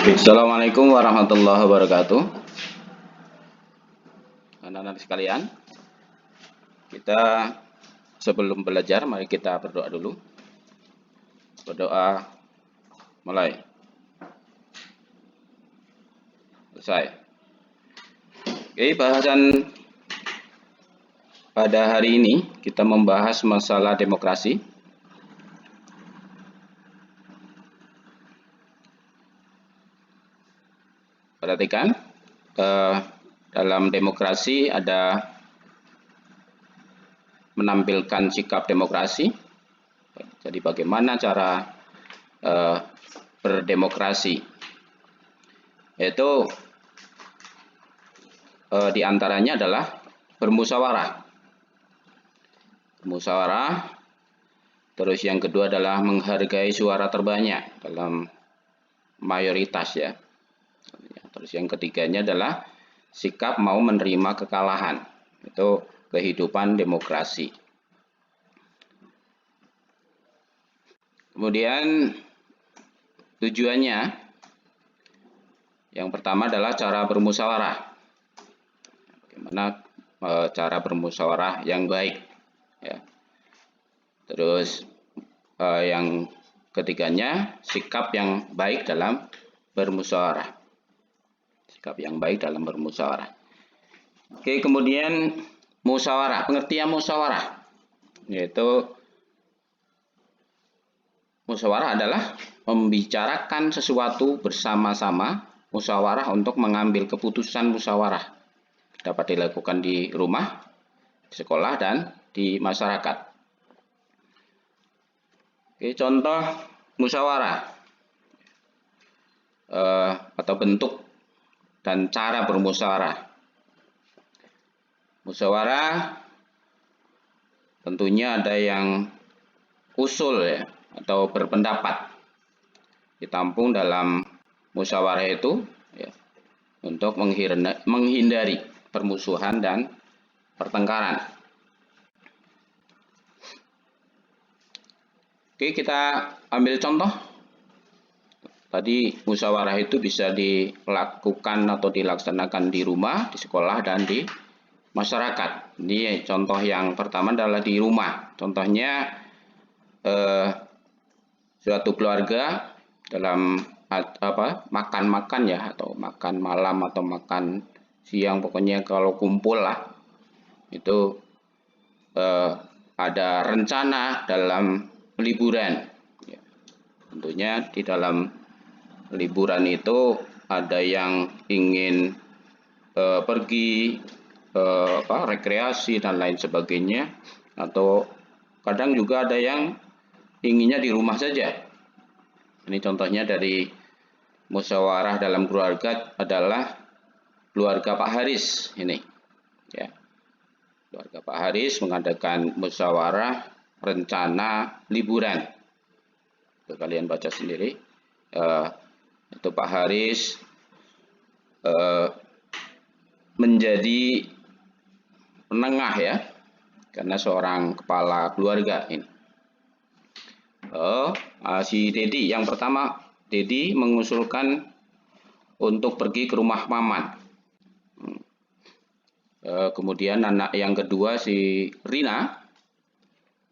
Assalamualaikum warahmatullahi wabarakatuh. Anak-anak sekalian, kita sebelum belajar, mari kita berdoa dulu. Berdoa, mulai. Selesai. Oke, bahasan pada hari ini kita membahas masalah demokrasi. Perhatikan, dalam demokrasi ada menampilkan sikap demokrasi. Jadi bagaimana cara berdemokrasi? Yaitu diantaranya adalah bermusyawarah. Musyawarah. Terus yang kedua adalah menghargai suara terbanyak dalam mayoritas ya. Terus yang ketiganya adalah sikap mau menerima kekalahan. Itu kehidupan demokrasi. Kemudian tujuannya yang pertama adalah cara bermusyawarah. Bagaimana cara bermusyawarah yang baik ya. Terus yang ketiganya sikap yang baik dalam bermusyawarah. Sikap yang baik dalam bermusyawarah. Oke, kemudian musyawarah, pengertian musyawarah yaitu musyawarah adalah membicarakan sesuatu bersama-sama, musyawarah untuk mengambil keputusan musyawarah. Dapat dilakukan di rumah, di sekolah, dan di masyarakat. Oke, contoh musyawarah atau bentuk dan cara bermusyawarah. Musyawarah tentunya ada yang usul ya, atau berpendapat ditampung dalam musyawarah itu ya, untuk menghindari permusuhan dan pertengkaran. Oke, kita ambil contoh. Tadi musyawarah itu bisa dilakukan atau dilaksanakan di rumah, di sekolah, dan di masyarakat. Ini contoh yang pertama adalah di rumah. Contohnya suatu keluarga dalam makan ya, atau makan malam atau makan siang, pokoknya kalau kumpul lah itu ada rencana dalam liburan ya. Tentunya di dalam liburan itu ada yang ingin pergi rekreasi dan lain sebagainya, atau kadang juga ada yang inginnya di rumah saja. Ini contohnya dari musyawarah dalam keluarga adalah keluarga Pak Haris ini ya. Keluarga Pak Haris mengadakan musyawarah rencana liburan. Itu kalian baca sendiri. Itu Pak Haris menjadi penengah ya, karena seorang kepala keluarga ini. Si Dedi yang pertama, Dedi mengusulkan untuk pergi ke rumah paman. Kemudian anak yang kedua si Rina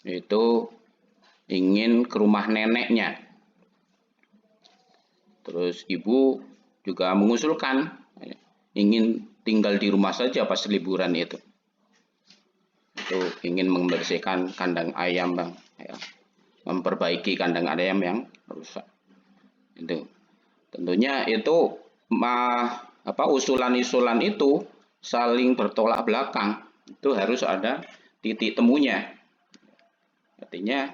itu ingin ke rumah neneknya. Terus ibu juga mengusulkan ingin tinggal di rumah saja pas liburan itu. Itu ingin membersihkan kandang ayam bang, ya. Memperbaiki kandang ayam yang rusak. Itu tentunya itu usulan-usulan itu saling bertolak belakang. Itu harus ada titik temunya. Artinya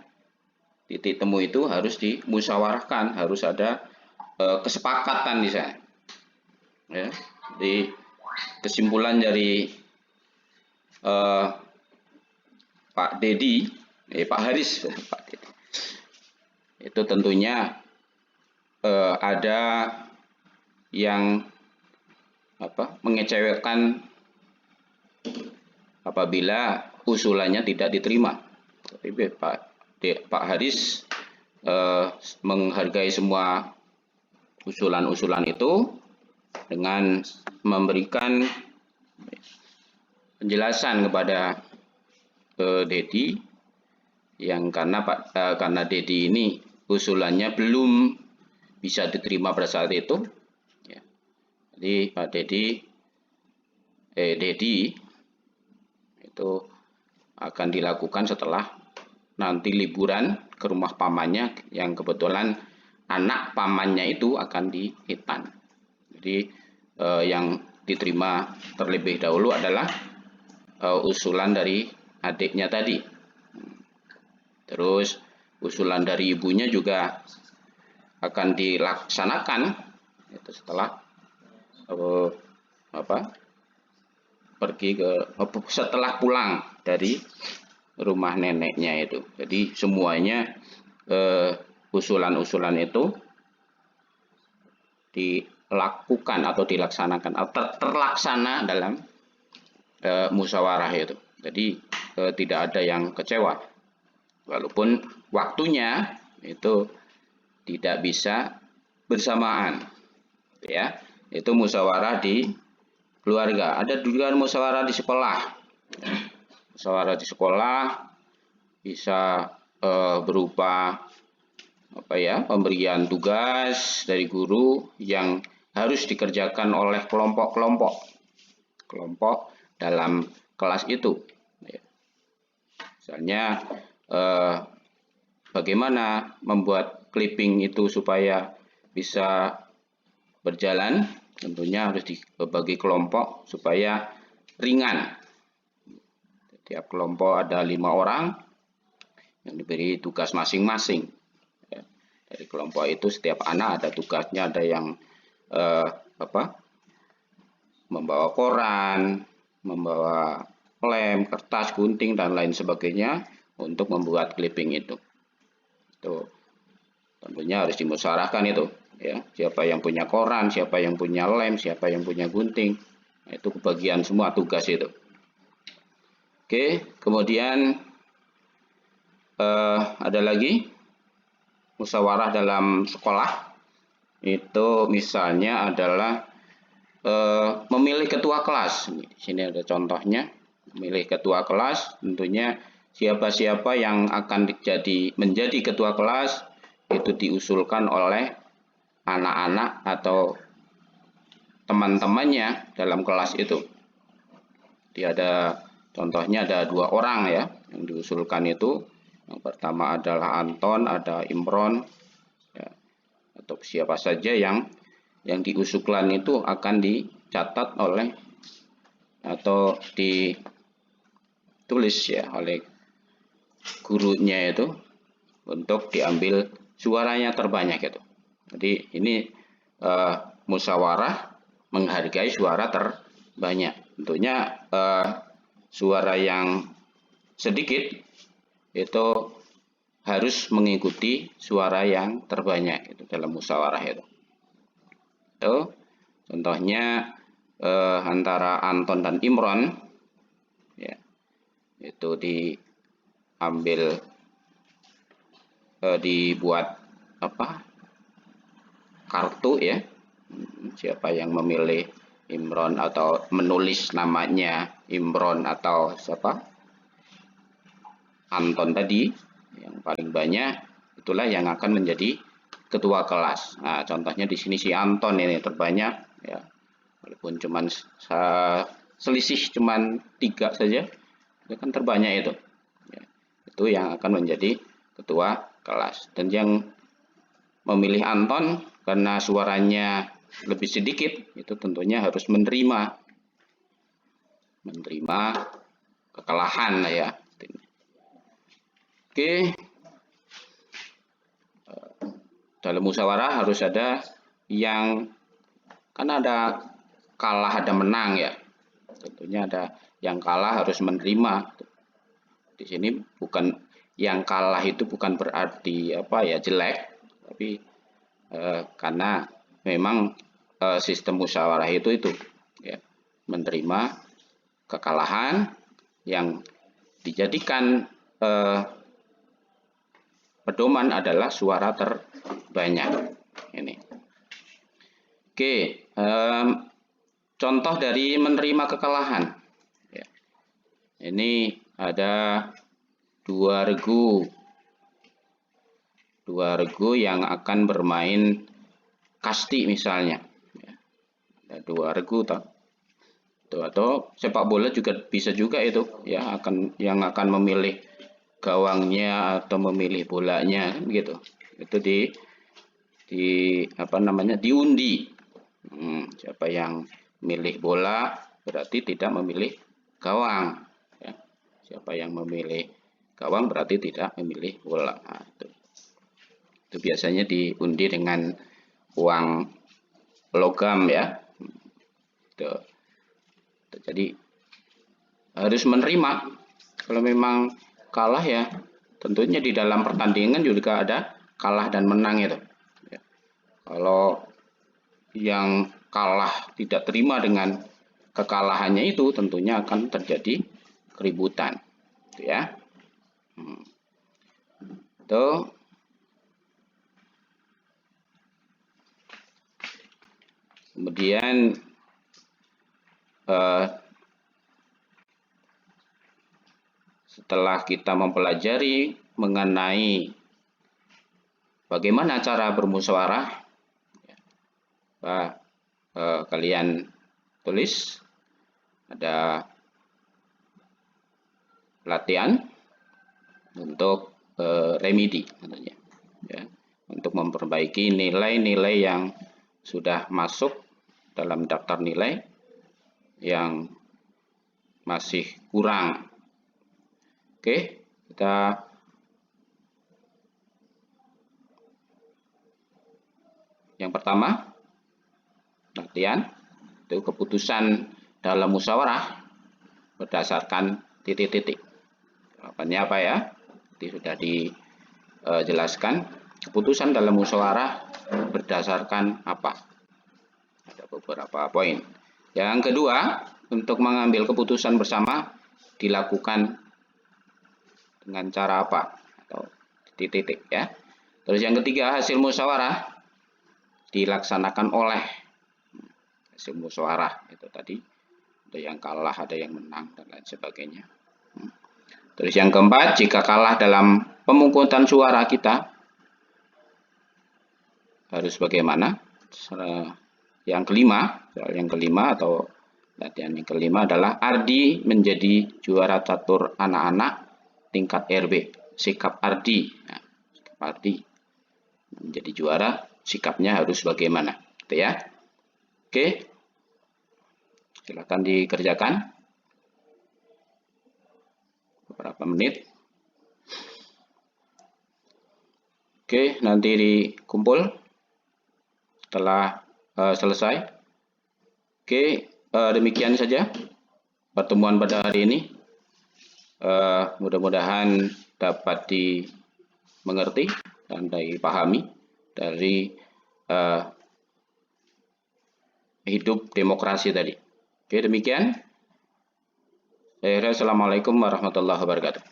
titik temu itu harus dimusyawarahkan, harus ada kesepakatan di sana. Ya, di kesimpulan dari Pak Dedi, Pak Haris, Pak Dedi, itu tentunya ada yang mengecewakan apabila usulannya tidak diterima. Tapi Pak Haris menghargai semua usulan-usulan itu dengan memberikan penjelasan kepada Dedi, yang karena Dedi ini usulannya belum bisa diterima pada saat itu, ya. Jadi Pak Dedi itu akan dilakukan setelah nanti liburan ke rumah pamannya, yang kebetulan anak pamannya itu akan di Hitan. Jadi yang diterima terlebih dahulu adalah usulan dari adiknya tadi. Terus usulan dari ibunya juga akan dilaksanakan itu setelah setelah pulang dari rumah neneknya itu. Jadi semuanya usulan-usulan itu dilakukan atau dilaksanakan atau terlaksana dalam musyawarah itu. Jadi tidak ada yang kecewa, walaupun waktunya itu tidak bisa bersamaan, ya. Itu musyawarah di keluarga. Ada juga musyawarah di sekolah. Musyawarah di sekolah bisa berupa pemberian tugas dari guru yang harus dikerjakan oleh kelompok dalam kelas itu. Misalnya bagaimana membuat clipping itu supaya bisa berjalan, tentunya harus dibagi kelompok supaya ringan. Tiap kelompok ada 5 orang yang diberi tugas masing-masing. Dari kelompok itu setiap anak ada tugasnya, ada yang membawa koran, membawa lem, kertas, gunting, dan lain sebagainya untuk membuat clipping itu. Itu tentunya harus dimusyawarahkan itu, ya. Siapa yang punya koran, siapa yang punya lem, siapa yang punya gunting. Nah, itu kebagian semua tugas itu. Oke, kemudian ada lagi musyawarah dalam sekolah. Itu misalnya adalah memilih ketua kelas. Di sini ada contohnya. Memilih ketua kelas, tentunya siapa-siapa yang akan menjadi ketua kelas itu diusulkan oleh anak-anak atau teman-temannya dalam kelas itu. Dia ada contohnya, ada 2 orang ya yang diusulkan itu. Yang pertama adalah Anton, ada Imron, ya, atau siapa saja yang diusulkan itu akan dicatat oleh atau ditulis ya oleh gurunya itu untuk diambil suaranya terbanyak itu. Jadi ini musyawarah menghargai suara terbanyak. Tentunya suara yang sedikit itu harus mengikuti suara yang terbanyak itu dalam musyawarah itu. Itu contohnya antara Anton dan Imron, ya, itu diambil dibuat kartu ya, siapa yang memilih Imron atau menulis namanya Imron atau siapa Anton tadi yang paling banyak, itulah yang akan menjadi ketua kelas. Nah, contohnya di sini si Anton ini terbanyak ya, walaupun cuman selisih cuman 3 saja, itu kan terbanyak itu ya. Itu yang akan menjadi ketua kelas. Dan yang memilih Anton karena suaranya lebih sedikit, itu tentunya harus menerima kekalahan lah ya. Oke, dalam musyawarah harus ada yang, kan ada kalah ada menang ya, tentunya ada yang kalah harus menerima. Di sini bukan yang kalah itu bukan berarti jelek, tapi karena memang sistem musyawarah itu ya, menerima kekalahan yang dijadikan pedoman adalah suara terbanyak ini. Oke, contoh dari menerima kekalahan. Ya. Ini ada dua regu yang akan bermain kasti misalnya. Ya. Ada dua regu atau sepak bola juga bisa juga itu ya, yang akan memilih gawangnya atau memilih bolanya gitu. Itu diundi. Siapa yang milih bola berarti tidak memilih gawang. Ya. Siapa yang memilih gawang berarti tidak memilih bola. Nah, itu biasanya diundi dengan uang logam ya. Jadi harus menerima. Kalau memang kalah ya tentunya di dalam pertandingan juga ada kalah dan menang itu. Ya. Kalau yang kalah tidak terima dengan kekalahannya itu tentunya akan terjadi keributan. Gitu ya. Itu. Kemudian setelah kita mempelajari mengenai bagaimana cara bermusyawarah, kalian tulis ada latihan untuk remedi tentunya, ya, untuk memperbaiki nilai-nilai yang sudah masuk dalam daftar nilai yang masih kurang. Oke, kita yang pertama latihan itu keputusan dalam musyawarah berdasarkan titik-titik. Jawabannya apa ya? Jadi sudah dijelaskan. Keputusan dalam musyawarah berdasarkan apa? Ada beberapa poin. Yang kedua, untuk mengambil keputusan bersama dilakukan dengan cara apa? Atau titik-titik ya. Terus yang ketiga, hasil musyawarah dilaksanakan oleh hasil musyawarah itu tadi. Ada yang kalah, ada yang menang dan lain sebagainya. Terus yang keempat, jika kalah dalam pemungutan suara kita harus bagaimana? Yang kelima atau latihan yang kelima adalah Ardi menjadi juara catur anak-anak tingkat RW. Sikap Ardi, nah, sikap Ardi menjadi juara, sikapnya harus bagaimana? Gitu ya. Oke, silakan dikerjakan beberapa menit. Oke, nanti dikumpul setelah selesai. Oke, demikian saja pertemuan pada hari ini. Mudah-mudahan dapat dimengerti dan dipahami dari hidup demokrasi tadi. Oke, demikian. Assalamualaikum warahmatullahi wabarakatuh.